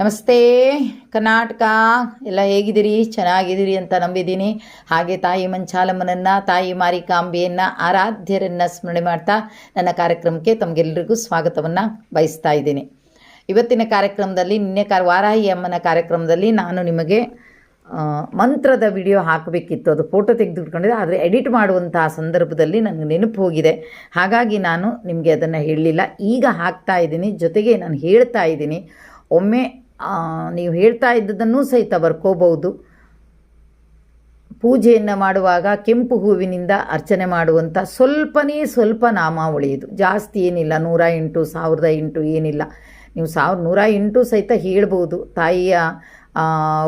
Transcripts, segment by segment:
ನಮಸ್ತೆ ಕರ್ನಾಟಕ, ಎಲ್ಲ ಹೇಗಿದ್ದೀರಿ? ಚೆನ್ನಾಗಿದ್ದೀರಿ ಅಂತ ನಂಬಿದ್ದೀನಿ. ಹಾಗೆ ತಾಯಿ ಮಂಚಾಲಮ್ಮನನ್ನು, ತಾಯಿ ಮಾರಿಕಾಂಬೆಯನ್ನು, ಆರಾಧ್ಯರನ್ನು ಸ್ಮರಣೆ ಮಾಡ್ತಾ ನನ್ನ ಕಾರ್ಯಕ್ರಮಕ್ಕೆ ತಮಗೆಲ್ಲರಿಗೂ ಸ್ವಾಗತವನ್ನು ಬಯಸ್ತಾ ಇದ್ದೀನಿ. ಇವತ್ತಿನ ಕಾರ್ಯಕ್ರಮದಲ್ಲಿ, ನಿನ್ನೆ ವಾರಾಹಿ ಅಮ್ಮನ ಕಾರ್ಯಕ್ರಮದಲ್ಲಿ ನಾನು ನಿಮಗೆ ಮಂತ್ರದ ವಿಡಿಯೋ ಹಾಕಬೇಕಿತ್ತು. ಅದು ಫೋಟೋ ತೆಗೆದುಕೊಂಡಿದ್ದೆ, ಆದರೆ ಎಡಿಟ್ ಮಾಡುವಂತಹ ಸಂದರ್ಭದಲ್ಲಿ ನನಗೆ ನೆನಪು ಹೋಗಿದೆ. ಹಾಗಾಗಿ ನಾನು ನಿಮಗೆ ಅದನ್ನು ಹೇಳಲಿಲ್ಲ. ಈಗ ಹಾಕ್ತಾ ಇದ್ದೀನಿ, ಜೊತೆಗೆ ನಾನು ಹೇಳ್ತಾ ಇದ್ದೀನಿ. ಒಮ್ಮೆ ನೀವು ಹೇಳ್ತಾ ಇದ್ದದನ್ನೂ ಸಹಿತ ಬರ್ಕೋಬಹುದು. ಪೂಜೆಯನ್ನು ಮಾಡುವಾಗ ಕೆಂಪು ಹೂವಿನಿಂದ ಅರ್ಚನೆ ಮಾಡುವಂಥ ಸ್ವಲ್ಪ ನಾಮಾವಳಿ ಇದು. ಜಾಸ್ತಿ ಏನಿಲ್ಲ, 108, 1008 ಏನಿಲ್ಲ. ನೀವು 108 ಸಹಿತ ಹೇಳ್ಬೋದು. ತಾಯಿಯ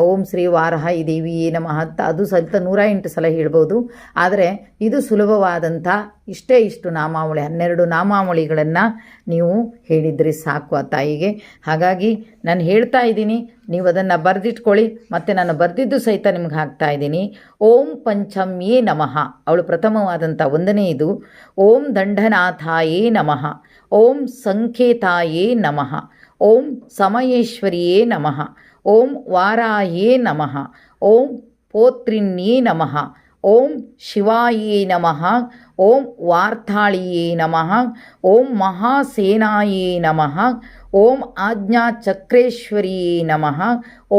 ಓಂ ಶ್ರೀ ವಾರಾಹಿ ದೇವಿಯೇ ನಮಃ ಅಂತ ಅದು ಸಹಿತ 108 ಸಲ ಹೇಳ್ಬೋದು. ಆದರೆ ಇದು ಸುಲಭವಾದಂಥ ಇಷ್ಟು ನಾಮಾವಳಿ, 12 ನಾಮಾವಳಿಗಳನ್ನು ನೀವು ಹೇಳಿದರೆ ಸಾಕು ಆ ತಾಯಿಗೆ. ಹಾಗಾಗಿ ನಾನು ಹೇಳ್ತಾ ಇದ್ದೀನಿ, ನೀವು ಅದನ್ನು ಬರೆದಿಟ್ಕೊಳ್ಳಿ. ಮತ್ತು ನಾನು ಬರೆದಿದ್ದು ಸಹಿತ ನಿಮ್ಗೆ ಹಾಕ್ತಾ ಇದ್ದೀನಿ. ಓಂ ಪಂಚಮ್ಯೇ ನಮಃ, ಅವಳು ಪ್ರಥಮವಾದಂಥ ಒಂದನೇ ಇದು. ಓಂ ದಂಡನಾಥಾಯೇ ನಮಃ, ಓಂ ಸಂಕೇತಾಯೇ ನಮಃ, ಓಂ ಸಮಯೇಶ್ವರಿಯೇ ನಮಃ, ಓಂ ವಾರಾಯೇ ನಮಃ, ಓಂ ಪೋತ್ರಿಣ್ಯೇ ನಮಃ, ಓಂ ಶಿವಾಯೇ ನಮಃ, ಓಂ ವಾರ್ತಾಳಿಯೇ ನಮಃ, ಓಂ ಮಹಾಸೇನಾಯೇ ನಮಃ, ಓಂ ಆಜ್ಞಾಚಕ್ರೇಶ್ವರಿಯೇ ನಮಃ,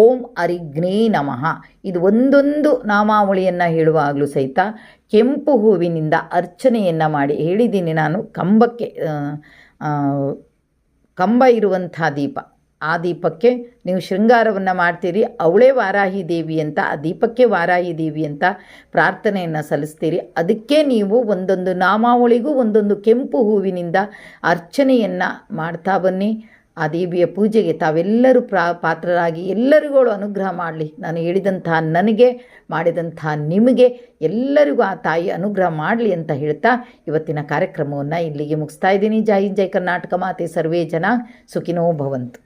ಓಂ ಅರಿಗ್ನೇ ನಮಃ. ಇದು ಒಂದೊಂದು ನಾಮಾವಳಿಯನ್ನು ಹೇಳುವಾಗಲೂ ಸಹಿತ ಕೆಂಪು ಹೂವಿನಿಂದ ಅರ್ಚನೆಯನ್ನು ಮಾಡಿ ಹೇಳಿದ್ದೀನಿ. ನಾನು ಕಂಬ ಇರುವಂಥ ದೀಪ, ಆ ದೀಪಕ್ಕೆ ನೀವು ಶೃಂಗಾರವನ್ನು ಮಾಡ್ತೀರಿ. ಅವಳೇ ವಾರಾಹಿ ದೇವಿ ಅಂತ, ಆ ದೀಪಕ್ಕೆ ವಾರಾಹಿ ದೇವಿ ಅಂತ ಪ್ರಾರ್ಥನೆಯನ್ನು ಸಲ್ಲಿಸ್ತೀರಿ. ಅದಕ್ಕೆ ನೀವು ಒಂದೊಂದು ನಾಮಾವಳಿಗೂ ಒಂದೊಂದು ಕೆಂಪು ಹೂವಿನಿಂದ ಅರ್ಚನೆಯನ್ನು ಮಾಡ್ತಾ ಬನ್ನಿ. ಆ ದೇವಿಯ ಪೂಜೆಗೆ ತಾವೆಲ್ಲರೂ ಪಾತ್ರರಾಗಿ ಎಲ್ಲರಿಗೂ ಅನುಗ್ರಹ ಮಾಡಲಿ. ನಾನು ಹೇಳಿದಂತಹ ನನಗೆ, ಮಾಡಿದಂತಹ ನಿಮಗೆ, ಎಲ್ಲರಿಗೂ ಆ ತಾಯಿ ಅನುಗ್ರಹ ಮಾಡಲಿ ಅಂತ ಹೇಳ್ತಾ ಇವತ್ತಿನ ಕಾರ್ಯಕ್ರಮವನ್ನು ಇಲ್ಲಿಗೆ ಮುಗಿಸ್ತಾ ಇದ್ದೀನಿ. ಜೈ ಜೈ ಕರ್ನಾಟಕ ಮಾತೆ, ಸರ್ವೇ ಜನ ಸುಖಿನೋ ಭವಂತು.